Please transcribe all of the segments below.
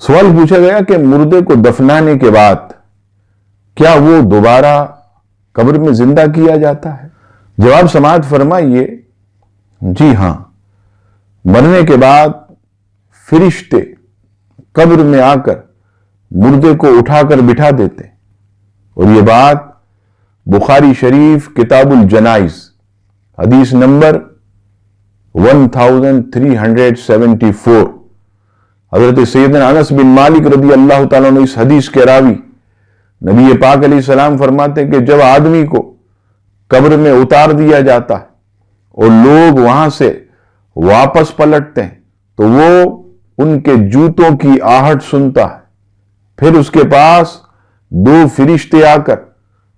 سوال پوچھا گیا کہ مردے کو دفنانے کے بعد کیا وہ دوبارہ قبر میں زندہ کیا جاتا ہے؟ جواب سماعت فرمائیے، جی ہاں، مرنے کے بعد فرشتے قبر میں آ کر مردے کو اٹھا کر بٹھا دیتے ہیں، اور یہ بات بخاری شریف کتاب الجنائز حدیث نمبر 1374، حضرت سیدنا انس بن مالک رضی اللہ تعالیٰ عنہ اس حدیث کے راوی، نبی پاک علیہ السلام فرماتے ہیں کہ جب آدمی کو قبر میں اتار دیا جاتا ہے اور لوگ وہاں سے واپس پلٹتے ہیں تو وہ ان کے جوتوں کی آہٹ سنتا ہے، پھر اس کے پاس دو فرشتے آ کر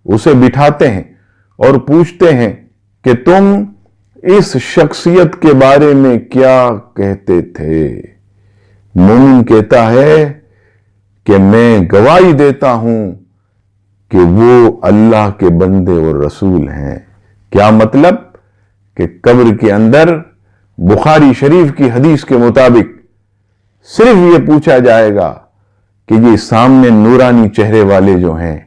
اسے بٹھاتے ہیں اور پوچھتے ہیں کہ تم اس شخصیت کے بارے میں کیا کہتے تھے؟ مومن کہتا ہے کہ میں گواہی دیتا ہوں کہ وہ اللہ کے بندے اور رسول ہیں۔ کیا مطلب؟ کہ قبر کے اندر بخاری شریف کی حدیث کے مطابق صرف یہ پوچھا جائے گا کہ یہ سامنے نورانی چہرے والے جو ہیں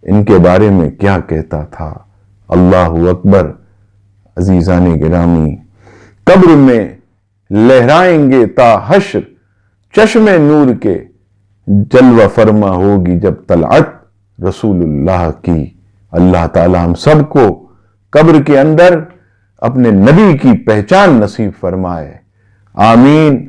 ان کے بارے میں کیا کہتا تھا۔ اللہ اکبر۔ عزیزان گرامی، قبر میں لہرائیں گے تا حشر چشم نور کے، جلوہ فرما ہوگی جب طلعت رسول اللہ کی۔ اللہ تعالی ہم سب کو قبر کے اندر اپنے نبی کی پہچان نصیب فرمائے، آمین۔